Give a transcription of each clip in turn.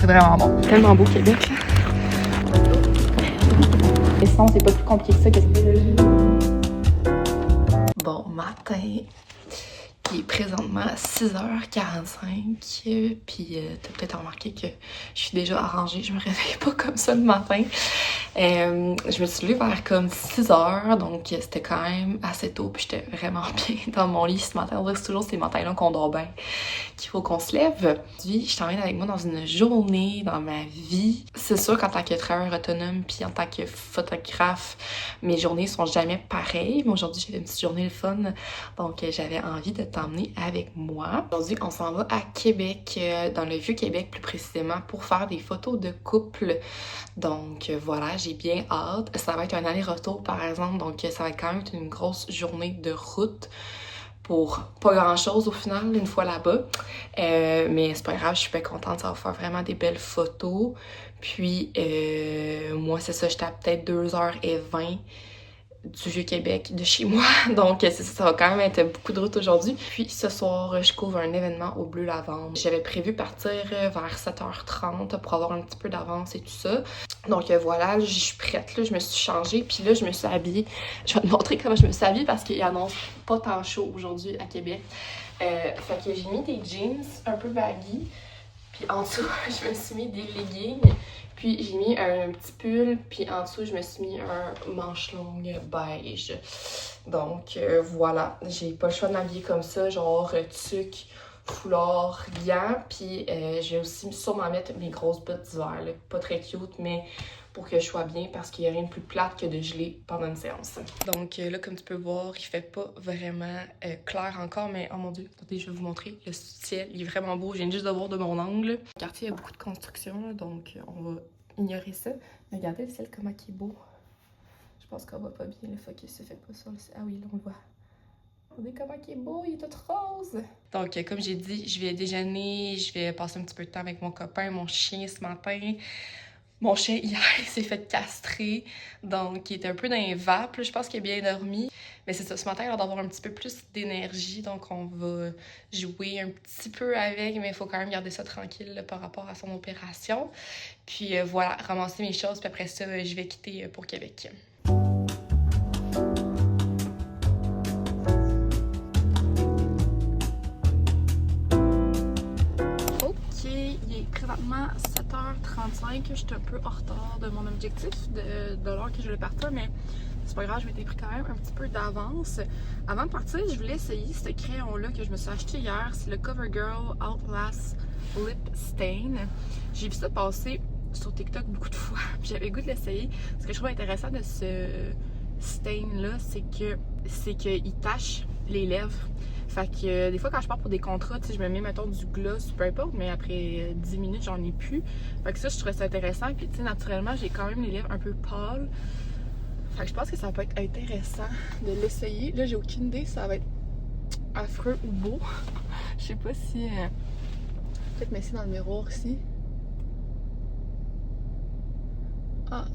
C'est vraiment bon. Tellement beau Québec, là. Et sinon, c'est pas plus compliqué que ça. Bon matin. Il est présentement 6h45. Puis t'as peut-être remarqué que je suis déjà arrangée. Je me réveille pas comme ça le matin. Je me suis levée vers comme 6h, donc c'était quand même assez tôt, puis j'étais vraiment bien dans mon lit ce matin. On dirait que c'est toujours ces matins-là qu'on dort bien, qu'il faut qu'on se lève. Aujourd'hui, je t'emmène avec moi dans une journée, dans ma vie. C'est sûr qu'en tant que travailleur autonome, puis en tant que photographe, mes journées sont jamais pareilles. Mais aujourd'hui, j'ai fait une petite journée le fun, donc j'avais envie de t'emmener avec moi. Aujourd'hui, on s'en va à Québec, dans le Vieux-Québec plus précisément, pour faire des photos de couple. Donc voilà, j'ai bien hâte. Ça va être un aller-retour par exemple, donc ça va être quand même une grosse journée de route pour pas grand chose au final, une fois là-bas. Mais c'est pas grave, je suis pas contente, ça va faire vraiment des belles photos. Puis moi c'est ça, j'étais à peut-être 2h20 du Vieux-Québec, de chez moi. Donc, c'est ça va quand même être beaucoup de route aujourd'hui. Puis, ce soir, je couvre un événement au Bleu Lavande. J'avais prévu partir vers 7h30 pour avoir un petit peu d'avance et tout ça. Donc, voilà, je suis prête, là, je me suis changée. Puis là, je me suis habillée. Je vais te montrer comment je me suis habillée parce qu'il annonce pas tant chaud aujourd'hui à Québec. Fait que j'ai mis des jeans un peu baggy. Puis en dessous, je me suis mis des leggings. Puis j'ai mis un petit pull, puis en dessous, je me suis mis un manche longue beige. Donc voilà, j'ai pas le choix de m'habiller comme ça, genre tuque, foulard, gants. Puis je vais aussi sûrement mettre mes grosses bottes d'hiver, pas très cute, mais pour que je sois bien parce qu'il n'y a rien de plus plate que de geler pendant une séance. Donc là, comme tu peux voir, il fait pas vraiment clair encore, mais oh mon dieu, attendez, je vais vous montrer. Le ciel, il est vraiment beau, je viens juste de voir de mon angle. Le quartier a beaucoup de construction, là, donc on va ignorer ça. Mais regardez le ciel, comment il est beau. Je pense qu'on voit pas bien le focus, se fait pas sur le ciel. Ah oui, là on le voit. Regardez comment il est beau, il est tout rose. Donc, comme j'ai dit, je vais déjeuner, je vais passer un petit peu de temps avec mon copain, mon chien ce matin. Mon chien, hier, il s'est fait castrer, donc il était un peu dans les vapes. Je pense qu'il a bien dormi. Mais c'est ça, ce matin, il a l'air d'avoir un petit peu plus d'énergie, donc on va jouer un petit peu avec, mais il faut quand même garder ça tranquille là, par rapport à son opération. Puis voilà, ramasser mes choses, puis après ça, je vais quitter pour Québec. Présentement 7h35, je suis un peu en retard de mon objectif de l'heure que je voulais partir, mais c'est pas grave, je m'étais pris quand même un petit peu d'avance. Avant de partir, je voulais essayer ce crayon-là que je me suis acheté hier. C'est le CoverGirl Outlast Lip Stain. J'ai vu ça passer sur TikTok beaucoup de fois, puis j'avais le goût de l'essayer. Ce que je trouve intéressant de ce stain-là, c'est qu'il tache les lèvres. Fait que des fois quand je pars pour des contrats, tu sais, je me mets mettons du gloss, peu importe, mais après 10 minutes j'en ai plus. Fait que ça je trouvais ça intéressant. Puis tu sais, naturellement j'ai quand même les lèvres un peu pâles. Fait que je pense que ça peut être intéressant de l'essayer. Là j'ai aucune idée si ça va être affreux ou beau. Je sais pas si... Peut-être m'essayer dans le miroir ici. Ah.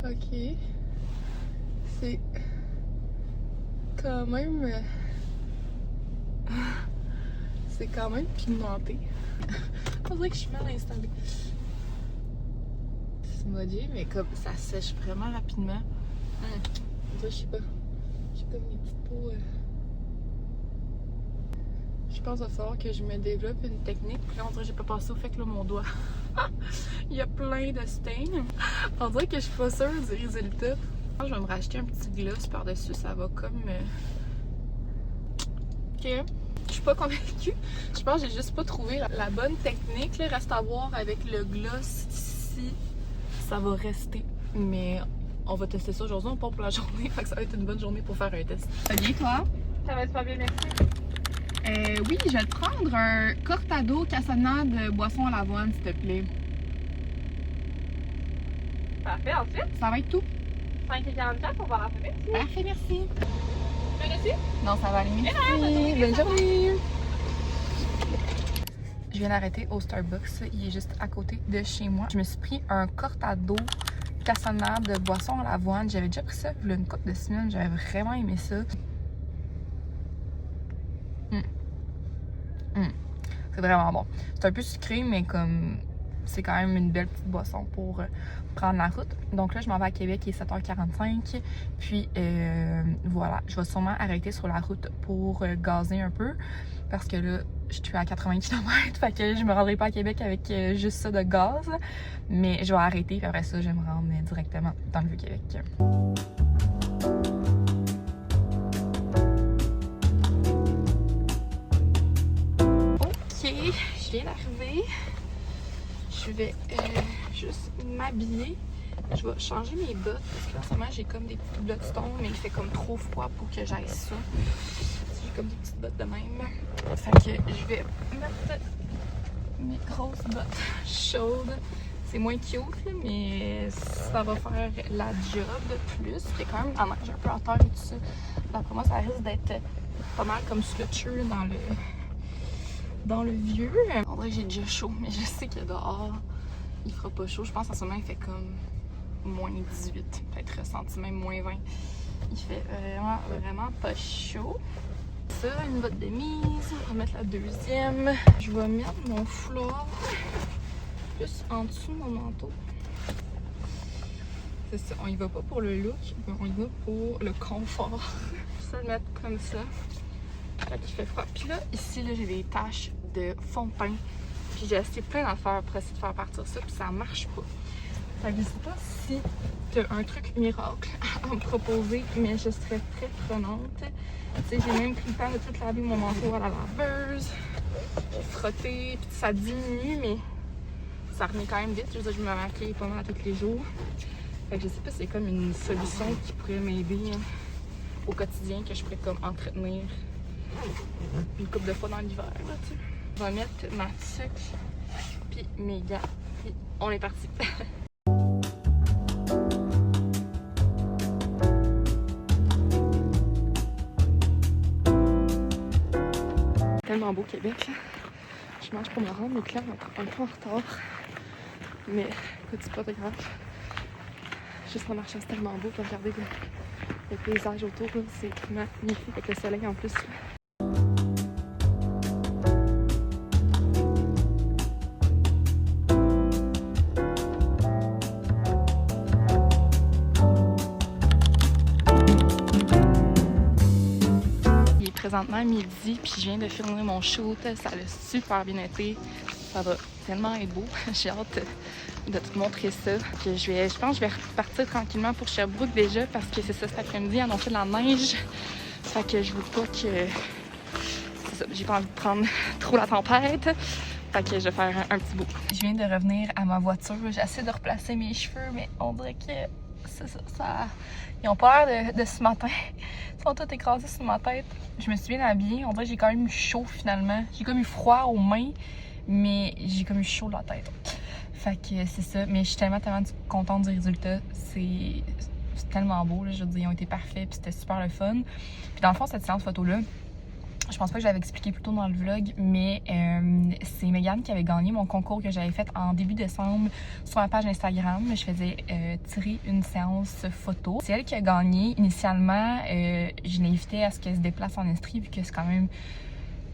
Ok. C'est... quand même... c'est quand même pigmenté. On dirait que je suis mal installée. C'est modifié, mais comme ça sèche vraiment rapidement. Je sais pas. J'ai comme mes petites peaux. Je pense qu'il va falloir que je me développe une technique. Puis là, on dirait que j'ai pas passé au fait que là, mon doigt. Il y a plein de stains. On dirait que je suis pas sûre du résultat. Je vais me racheter un petit gloss par-dessus, ça va comme... Ok, je suis pas convaincue. Je pense que j'ai juste pas trouvé la bonne technique. Là, reste à voir avec le gloss si ça va rester. Mais on va tester ça aujourd'hui, on part pour la journée. Fait que ça va être une bonne journée pour faire un test. Ça va bien toi? Ça va super bien, merci. Oui, je vais te prendre un cortado cassonade boisson à l'avoine, s'il te plaît. Parfait, ensuite, Ça va être tout? 5,44 pour voir la fenêtre. Parfait, merci. Tu veux dessus? Non, ça va aller, merci. Bonne journée. Je viens d'arrêter au Starbucks. Il est juste à côté de chez moi. Je me suis pris un cortado cassonade de boisson à l'avoine. J'avais déjà pris ça il y a une couple de semaines. J'avais vraiment aimé ça. C'est vraiment bon. C'est un peu sucré, mais comme c'est quand même une belle petite boisson pour prendre la route. Donc là, je m'en vais à Québec, il est 7h45. Puis voilà, je vais sûrement arrêter sur la route pour gazer un peu. Parce que là, je suis à 80 km, fait que je me rendrai pas à Québec avec juste ça de gaz. Mais je vais arrêter, puis après ça, je vais me rendre directement dans le Vieux-Québec. Ok, je viens d'arriver. Je vais juste m'habiller. Je vais changer mes bottes parce que en ce moment j'ai comme des petits bloodstones, mais il fait comme trop froid pour que j'aille ça. J'ai comme des petites bottes de même. Fait que je vais mettre mes grosses bottes chaudes. C'est moins cute, là, mais ça va faire la job plus. Il y a quand même en neige un peu en terre et tout ça. D'après moi, ça risque d'être pas mal comme Slutcher dans le vieux. En vrai, j'ai déjà chaud, mais je sais que dehors, il fera pas chaud. Je pense en ce moment, il fait comme moins 18, peut-être ressenti même moins 20. Il fait vraiment pas chaud. Ça, une botte de mise. On va mettre la deuxième. Je vais mettre mon foulard plus en dessous de mon manteau. C'est ça, on y va pas pour le look, mais on y va pour le confort. Je vais le mettre comme ça. Là, il fait froid. Puis là, ici, là, j'ai des taches de fond de teint. Puis j'ai essayé plein d'affaires pour essayer de faire partir ça, puis ça marche pas. Fait que je sais pas si tu as un truc miracle à me proposer, mais je serais très prenante. Tu sais, j'ai même pris le temps de tout laver mon manteau à la laveuse. J'ai frotté, puis ça diminue, mais ça remet quand même vite. Je veux dire, je me maquille pas mal tous les jours. Fait que je sais pas si c'est comme une solution qui pourrait m'aider au quotidien, que je pourrais comme entretenir une couple de fois dans l'hiver, là, tu sais. Je vais mettre ma tuque, puis mes gants, puis on est parti. Tellement beau Québec, là. Je mange pour me rendre, mais là, on est un peu en retard. Mais écoute, c'est pas très grave. Juste en marchant, c'est tellement beau. Puis regardez le paysage autour, c'est magnifique avec le soleil en plus. Il est présentement midi, puis je viens de finir mon shoot. Ça a super bien été. Ça va tellement être beau. J'ai hâte de te montrer ça. Que je pense que je vais repartir tranquillement pour Sherbrooke déjà parce que c'est ça, cet après-midi, annoncé de la neige. Fait que je veux pas que... C'est ça, j'ai pas envie de prendre trop la tempête. Fait que je vais faire un petit bout. Je viens de revenir à ma voiture. J'essaie de replacer mes cheveux, mais on dirait que c'est ça... Ils ont pas l'air de ce matin. Ils sont tous écrasés sur ma tête. Je me suis bien habillée. On dirait que j'ai quand même eu chaud finalement. J'ai comme eu froid aux mains, mais j'ai comme eu chaud de la tête. Fait que c'est ça. Mais je suis tellement contente du résultat. C'est tellement beau, là. Je veux dire, ils ont été parfaits, puis c'était super le fun. Puis dans le fond, cette séance photo-là, je pense pas que je l'avais expliqué plus tôt dans le vlog, mais c'est Megan qui avait gagné mon concours que j'avais fait en début décembre sur ma page Instagram. Je faisais tirer une séance photo. C'est elle qui a gagné. Initialement, je l'ai invitée à ce qu'elle se déplace en Estrie, vu que c'est quand même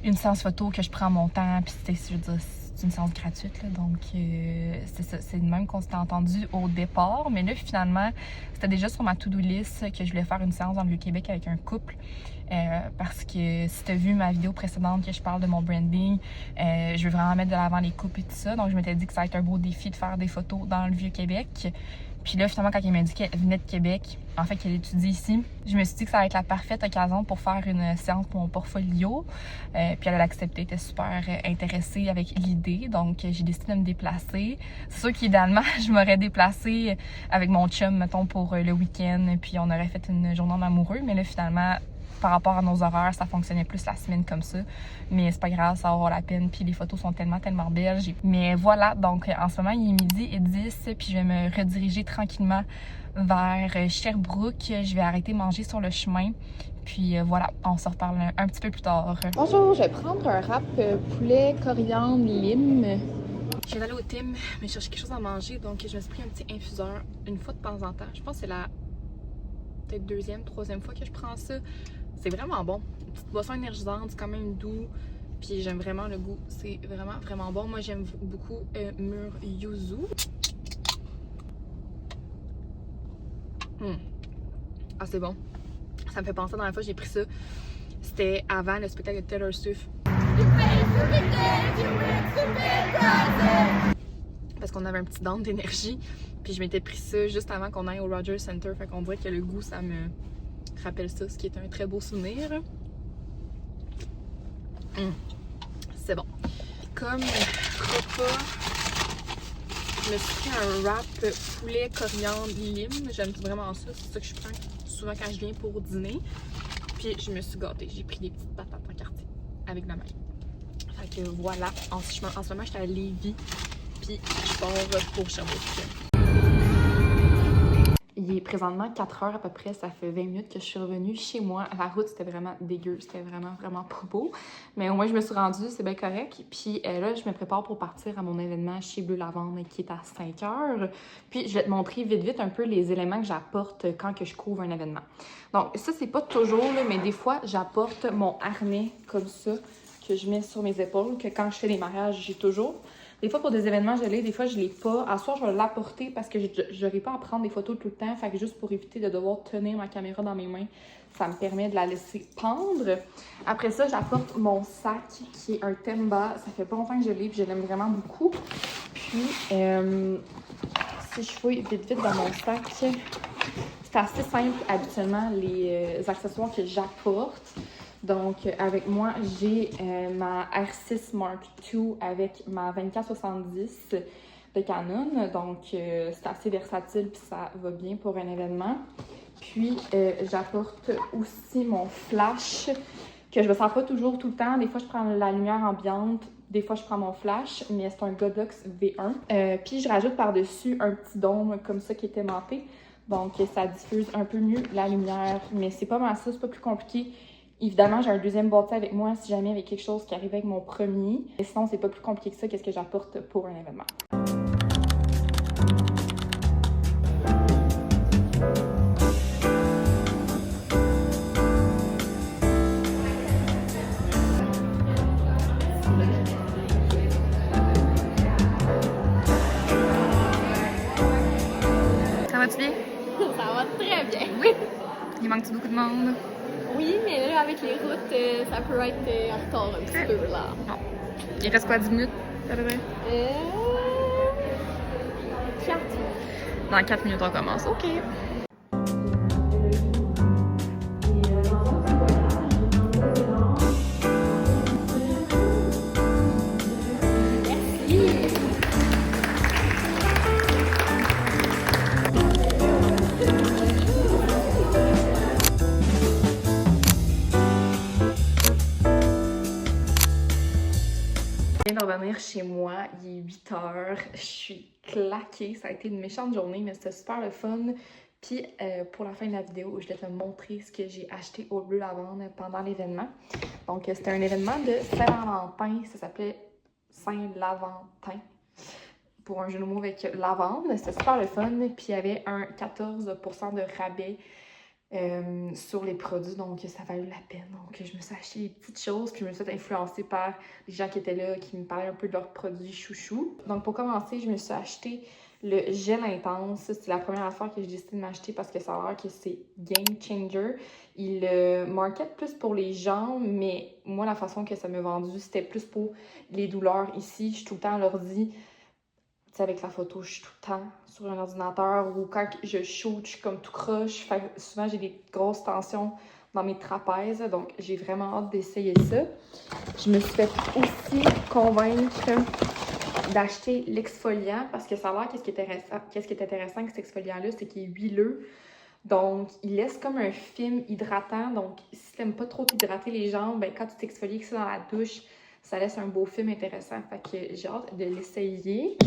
une séance photo que je prends mon temps, puis je veux dire, c'est une séance gratuite, là, donc c'est ça, c'est de même qu'on s'était entendu au départ, mais là finalement c'était déjà sur ma to-do list que je voulais faire une séance dans le Vieux-Québec avec un couple, parce que si tu as vu ma vidéo précédente que je parle de mon branding, je veux vraiment mettre de l'avant les couples et tout ça, donc je m'étais dit que ça va être un beau défi de faire des photos dans le Vieux-Québec. Puis là, finalement, quand elle m'a dit qu'elle venait de Québec, en fait, qu'elle étudie ici, je me suis dit que ça allait être la parfaite occasion pour faire une séance pour mon portfolio. Puis elle a accepté, elle était super intéressée avec l'idée. Donc, j'ai décidé de me déplacer. C'est sûr qu'idéalement, je m'aurais déplacée avec mon chum, mettons, pour le week-end. Puis on aurait fait une journée en amoureux. Mais là, finalement, par rapport à nos horaires, ça fonctionnait plus la semaine comme ça. Mais c'est pas grave, ça va la peine. Puis les photos sont tellement belles. Mais voilà, donc en ce moment, il est 12h10. Puis je vais me rediriger tranquillement vers Sherbrooke. Je vais arrêter de manger sur le chemin. Puis voilà, on se reparle un petit peu plus tard. Bonjour, je vais prendre un wrap poulet, coriandre, lime. Je viens d'aller au Tim, mais je cherche quelque chose à manger. Donc je me suis pris un petit infuseur une fois de temps en temps. Je pense que c'est la peut-être deuxième, troisième fois que je prends ça. C'est vraiment bon. Une petite boisson énergisante, c'est quand même doux. Puis j'aime vraiment le goût, c'est vraiment bon. Moi j'aime beaucoup Mur Yuzu. Ah c'est bon. Ça me fait penser, dans la fois j'ai pris ça, c'était avant le spectacle de Taylor Swift. Parce qu'on avait un petit down d'énergie. Puis je m'étais pris ça juste avant qu'on aille au Rogers Center. Fait qu'on dirait que le goût, ça me rappelle ça, ce qui est un très beau souvenir. C'est bon. Comme repas, je me suis pris un wrap poulet coriandre lime. J'aime vraiment ça. C'est ça que je prends souvent quand je viens pour dîner. Puis je me suis gâtée. J'ai pris des petites patates en quartier avec ma maille. Fait que voilà. En ce moment, j'étais à Lévis. Puis je pars pour Sherbrooke. Il est présentement 4 heures à peu près, ça fait 20 minutes que je suis revenue chez moi. La route, c'était vraiment dégueu, c'était vraiment pas beau. Mais au moins, je me suis rendue, c'est bien correct. Puis là, je me prépare pour partir à mon événement chez Bleu Lavande qui est à 5 heures. Puis je vais te montrer vite un peu les éléments que j'apporte quand que je couvre un événement. Donc ça, c'est pas toujours, là, mais des fois, j'apporte mon harnais comme ça que je mets sur mes épaules, que quand je fais des mariages, j'ai toujours. Des fois, pour des événements, je l'ai. Des fois, je l'ai pas. À soir, je vais l'apporter parce que je n'aurai pas à prendre des photos tout le temps. Fait que juste pour éviter de devoir tenir ma caméra dans mes mains, ça me permet de la laisser pendre. Après ça, j'apporte mon sac qui est un Temba. Ça fait pas longtemps que je l'ai et je l'aime vraiment beaucoup. Puis, si je fouille vite dans mon sac, c'est assez simple habituellement les accessoires que j'apporte. Donc, avec moi, j'ai ma R6 Mark II avec ma 24-70 de Canon. Donc, c'est assez versatile puis ça va bien pour un événement. Puis, j'apporte aussi mon flash que je ne sers pas toujours tout le temps. Des fois, je prends la lumière ambiante. Des fois, je prends mon flash, mais c'est un Godox V1. Puis, je rajoute par-dessus un petit dôme comme ça qui est aimanté. Donc, ça diffuse un peu mieux la lumière. Mais c'est pas mal ça, c'est pas plus compliqué. Évidemment, j'ai un deuxième boîtier avec moi si jamais il y avait quelque chose qui arrivait avec mon premier. Et sinon, c'est pas plus compliqué que ça, qu'est-ce que j'apporte pour un événement. Ça va-tu bien? Ça va très bien. Oui. Il manque-tu beaucoup de monde? Oui, mais là, avec les routes, ça peut être en retard un petit peu, là. Bon. Il reste quoi, 10 minutes, à peu près? 4. Dans 4 minutes, on commence. OK. Je viens de revenir chez moi, il est 8 heures, je suis claquée, ça a été une méchante journée, mais c'était super le fun. Puis pour la fin de la vidéo, je vais te montrer ce que j'ai acheté au Bleu Lavande pendant l'événement. Donc c'était un événement de Saint-Valentin, ça s'appelait Saint-Laventin, pour un jeu de mots avec lavande. C'était super le fun, puis il y avait un 14% de rabais sur les produits, donc ça valait la peine. Donc je me suis acheté des petites choses, puis je me suis influencée par les gens qui étaient là, qui me parlaient un peu de leurs produits chouchou. Donc pour commencer, je me suis acheté le gel intense. C'est la première affaire que j'ai décidé de m'acheter parce que ça a l'air que c'est game changer. Il market plus pour les jambes, mais moi la façon que ça m'a vendu, c'était plus pour les douleurs ici. Je suis tout le temps à l'ordi. Avec la photo, je suis tout le temps sur un ordinateur ou quand je shoot, je suis comme tout croche. Fait que souvent, j'ai des grosses tensions dans mes trapèzes. Donc, j'ai vraiment hâte d'essayer ça. Je me suis fait aussi convaincre d'acheter l'exfoliant parce que ça a l'air qu'est-ce qui est intéressant avec cet exfoliant-là, c'est qu'il est huileux. Donc, il laisse comme un film hydratant. Donc, si tu n'aimes pas trop t'hydrater les jambes, ben, quand tu t'exfolies avec ça dans la douche, ça laisse un beau film intéressant. Fait que j'ai hâte de l'essayer.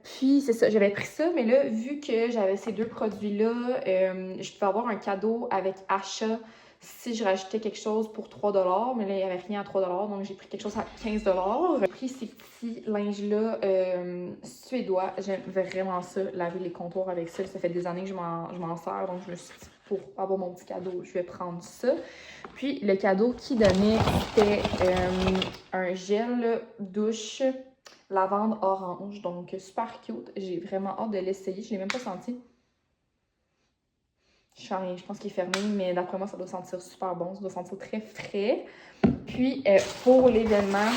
Puis c'est ça, j'avais pris ça, mais là, vu que j'avais ces deux produits-là, je pouvais avoir un cadeau avec achat si je rajoutais quelque chose pour 3$, mais là, il n'y avait rien à 3$, donc j'ai pris quelque chose à 15$. J'ai pris ces petits linges-là suédois. J'aime vraiment ça, laver les comptoirs avec ça. Ça fait des années que je m'en sers, donc je me suis dit pour avoir mon petit cadeau, je vais prendre ça. Puis le cadeau qu'il donnait, c'était un gel douche lavande orange, donc super cute. J'ai vraiment hâte de l'essayer, je l'ai même pas senti. Je pense qu'il est fermé, mais d'après moi, ça doit sentir super bon, ça doit sentir très frais. Puis pour l'événement,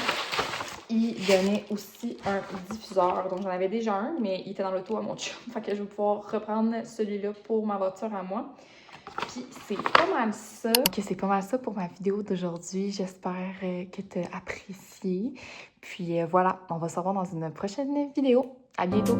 il donnait aussi un diffuseur. Donc, j'en avais déjà un, mais il était dans l'auto à mon chum. Fait que je vais pouvoir reprendre celui-là pour ma voiture à moi. Puis, c'est pas mal ça. Donc, c'est pas mal ça pour ma vidéo d'aujourd'hui. J'espère que tu as apprécié. Puis, voilà, on va se revoir dans une prochaine vidéo. À bientôt!